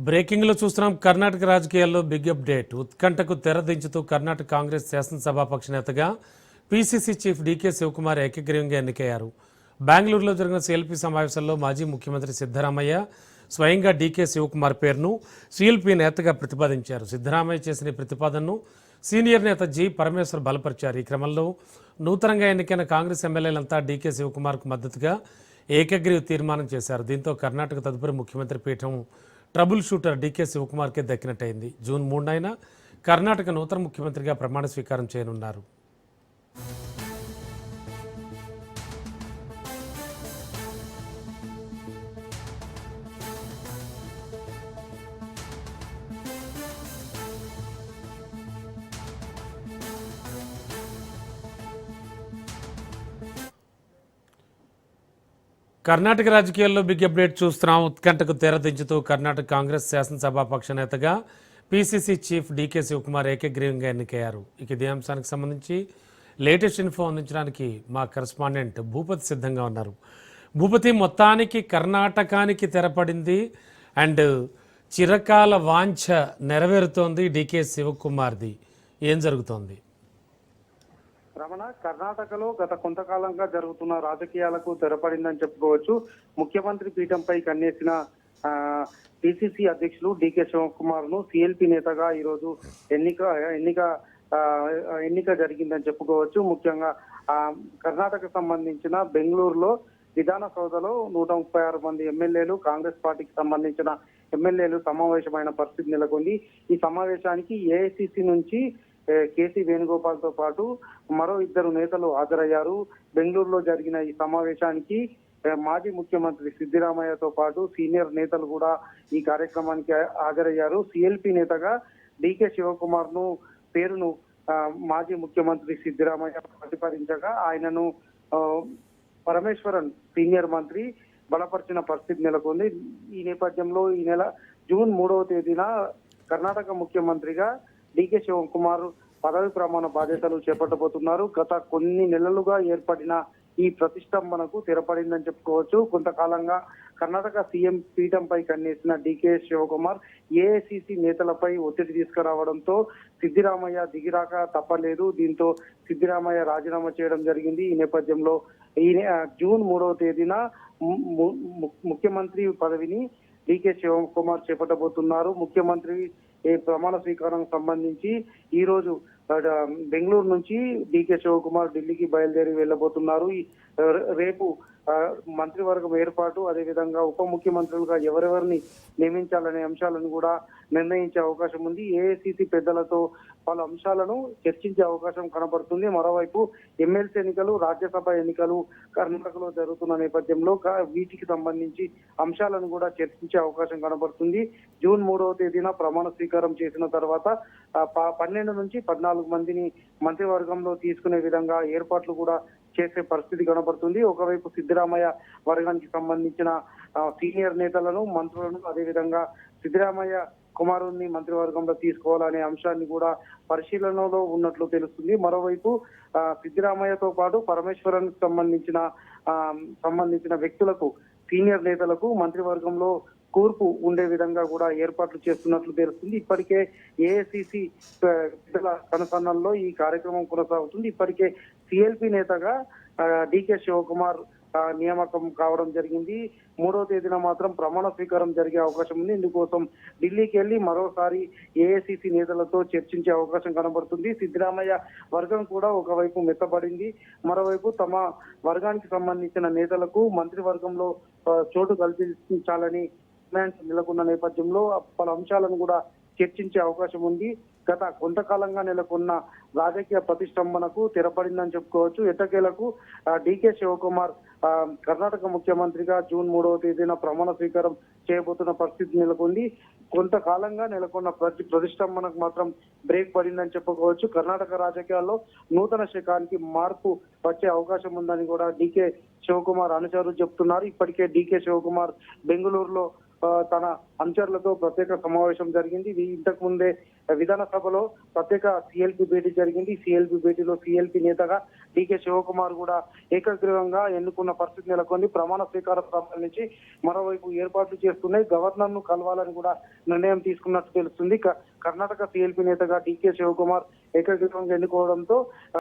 Breaking లో చూస్తున్నాం. కర్ణాటక రాజకీయాల్లో బిగ్ అప్డేట్. ఉత్కంఠకు తెరదించుతూ కర్ణాటక కాంగ్రెస్ శాసనసభాపక్ష నేతగా పీసీసీ చీఫ్ డీకే శివకుమార్ ఏకగ్రీవంగా ఎన్నికయ్యారు. బెంగళూరులో జరిగిన సీఎల్పీ సమావేశంలో మాజీ ముఖ్యమంత్రి సిద్ధరామయ్య స్వయంగా డీకే శివకుమార్ పేరును సీఎల్పీ నేతగా ప్రతిపాదించారు. సిద్ధరామయ్య చేసిన ప్రతిపాదనను సీనియర్ నేత జి పరమేశ్వర్ బలపరిచారు. ఈ క్రమంలో నూతనంగా ఎన్నికైన కాంగ్రెస్ ఎమ్మెల్యేలంతా డీకే శివకుమార్కు మద్దతుగా ఏకగ్రీవ తీర్మానం చేశారు. దీంతో కర్ణాటక తదుపరి ముఖ్యమంత్రి పీఠం ట్రబుల్ షూటర్ డీకే శివకుమార్కే దక్కినట్టయింది. జూన్ 3న కర్ణాటక నూతన ముఖ్యమంత్రిగా ప్రమాణ స్వీకారం చేయనున్నారు. కర్ణాటక రాజకీయాల్లో బిగ్ అప్డేట్ చూస్తున్నాం. ఉత్కంఠకు తెరదించుతూ కర్ణాటక కాంగ్రెస్ శాసనసభాపక్ష నేతగా పీసీసీ చీఫ్ డీకే శివకుమార్ ఏకగ్రీవంగా ఎన్నికయ్యారు. ఇక ఇదే అంశానికి సంబంధించి లేటెస్ట్ ఇన్ఫో అందించడానికి మా కరెస్పాండెంట్ భూపతి సిద్ధంగా ఉన్నారు. భూపతి, మొత్తానికి కర్ణాటకానికి తెరపడింది అండ్ చిరకాల వాంఛ నెరవేరుతోంది డీకే శివకుమార్ది. ఏం జరుగుతోంది? రమణ, కర్ణాటకలో గత కొంతకాలంగా జరుగుతున్న రాజకీయాలకు తెరపడిందని చెప్పుకోవచ్చు. ముఖ్యమంత్రి పీఠంపై కన్నేసిన పిసిసి అధ్యక్షులు డీకే శివకుమార్ ను సిఎల్పి నేతగా ఈరోజు ఎన్నిక జరిగిందని చెప్పుకోవచ్చు. ముఖ్యంగా కర్ణాటక సంబంధించిన బెంగళూరులో విధాన సౌధలో 136 మంది ఎమ్మెల్యేలు, కాంగ్రెస్ పార్టీకి సంబంధించిన ఎమ్మెల్యేలు సమావేశమైన పరిస్థితి నెలకొంది. ఈ సమావేశానికి ఏఐసిసి నుంచి కేసీ వేణుగోపాల్ తో పాటు మరో 2 నేతలు హాజరయ్యారు. బెంగళూరులో జరిగిన ఈ సమావేశానికి మాజీ ముఖ్యమంత్రి సిద్ధరామయ్యతో పాటు సీనియర్ నేతలు కూడా ఈ కార్యక్రమానికి హాజరయ్యారు. సిఎల్పి నేతగా డీకే శివకుమార్ ను పేరును మాజీ ముఖ్యమంత్రి సిద్ధరామయ్య ప్రతిపాదించగా ఆయనను పరమేశ్వరన్ సీనియర్ మంత్రి బలపరిచిన పరిస్థితి నెలకొంది. ఈ నేపథ్యంలో ఈ నెల జూన్ 3వ తేదీన కర్ణాటక ముఖ్యమంత్రిగా డీకే శివకుమార్ పదవి ప్రమాణ బాధ్యతలు చేపట్టబోతున్నారు. గత కొన్ని నెలలుగా ఏర్పడిన ఈ ప్రతిష్టంభనకు తెరపడిందని చెప్పుకోవచ్చు. కొంతకాలంగా కర్ణాటక సీఎం పీఠంపై కన్నేసిన డీకే శివకుమార్ ఏఐసిసి నేతలపై ఒత్తిడి తీసుకురావడంతో సిద్ధరామయ్య దిగిరాక తప్పలేదు. దీంతో సిద్ధరామయ్య రాజీనామా చేయడం జరిగింది. ఈ నేపథ్యంలో జూన్ 3వ తేదీన ముఖ్యమంత్రి పదవిని డీకే శివకుమార్ చేపట్టబోతున్నారు. ముఖ్యమంత్రి ప్రమాణ స్వీకారం సంబంధించి ఈ రోజు బెంగళూరు నుంచి డీకే శివకుమార్ ఢిల్లీకి బయలుదేరి వెళ్లబోతున్నారు. రేపు మంత్రివర్గం ఏర్పాటు, అదేవిధంగా ఉప ముఖ్యమంత్రులుగా ఎవరెవరిని నియమించాలనే అంశాలను కూడా నిర్ణయించే అవకాశం ఉంది. ఏఐసిసి పెద్దలతో పలు అంశాలను చర్చించే అవకాశం కనబడుతుంది. మరోవైపు ఎమ్మెల్సీ ఎన్నికలు, రాజ్యసభ ఎన్నికలు కర్ణాటకలో జరుగుతున్న నేపథ్యంలో వీటికి సంబంధించి అంశాలను కూడా చర్చించే అవకాశం కనబడుతుంది. జూన్ 3వ తేదీన ప్రమాణ స్వీకారం చేసిన తర్వాత 12 నుంచి 14 మందిని మంత్రివర్గంలో తీసుకునే విధంగా ఏర్పాట్లు కూడా చేసే పరిస్థితి కనబడుతుంది. ఒకవైపు సిద్ధరామయ్య వర్గానికి సంబంధించిన సీనియర్ నేతలను, మంత్రులను, అదేవిధంగా సిద్ధరామయ్య కుమారుణ్ణి మంత్రివర్గంలో తీసుకోవాలనే అంశాన్ని కూడా పరిశీలనలో ఉన్నట్లు తెలుస్తుంది. మరోవైపు సిద్ధరామయ్యతో పాటు పరమేశ్వరన్ సంబంధించిన వ్యక్తులకు, సీనియర్ నేతలకు మంత్రివర్గంలో కూర్పు ఉండే విధంగా కూడా ఏర్పాట్లు చేస్తున్నట్లు తెలుస్తుంది. ఇప్పటికే ఏఐసిసి కనుసన్నల్లో ఈ కార్యక్రమం కొనసాగుతుంది. ఇప్పటికే సిఎల్పి నేతగా డీకే శివకుమార్ నియామకం కావడం జరిగింది. 3వ తేదీన మాత్రం ప్రమాణ స్వీకారం జరిగే అవకాశం ఉంది. ఇందుకోసం ఢిల్లీకి వెళ్లి మరోసారి ఏఐసిసి నేతలతో చర్చించే అవకాశం కనబడుతుంది. సిద్ధరామయ్య వర్గం కూడా ఒకవైపు మెత్తబడింది. మరోవైపు తమ వర్గానికి సంబంధించిన నేతలకు మంత్రివర్గంలో చోటు కల్పించాలని డిమాండ్స్ నెలకొన్న నేపథ్యంలో పలు అంశాలను కూడా చర్చించే అవకాశం ఉంది. గత కొంతకాలంగా నెలకొన్న రాజకీయ ప్రతిష్టంభనకు తెరపడిందని చెప్పుకోవచ్చు. ఎట్టకేలకు డీకే శివకుమార్ కర్ణాటక ముఖ్యమంత్రిగా జూన్ 3వ తేదీన ప్రమాణ స్వీకారం చేయబోతున్న పరిస్థితి నెలకొంది. కొంతకాలంగా నెలకొన్న ప్రతిష్టంభనకు మాత్రం బ్రేక్ పడిందని చెప్పుకోవచ్చు. కర్ణాటక రాజకీయాల్లో నూతన శకానికి మార్పు వచ్చే అవకాశం ఉందని కూడా డీకే శివకుమార్ అనుచరులు చెప్తున్నారు. ఇప్పటికే డీకే శివకుమార్ బెంగళూరులో తన అనుచరులతో ప్రత్యేక సమావేశం జరిగింది. ఇంతకు ముందే విధానసభలో ప్రత్యేక సిఎల్పి భేటీ జరిగింది. సిఎల్పి భేటీలో సిఎల్పి నేతగా డికే శివకుమార్ కూడా ఏకగ్రీవంగా ఎన్నుకున్న పరిస్థితి నెలకొంది. ప్రమాణ స్వీకారం సంబంధించి మరోవైపు ఏర్పాట్లు చేస్తున్నాయి. గవర్నర్ ను కలవాలని కూడా నిర్ణయం తీసుకున్నట్టు తెలుస్తుంది. కర్ణాటక సిఎల్పి నేతగా డికే శివకుమార్ ఏకగ్రీవంగా ఎన్నుకోవడంతో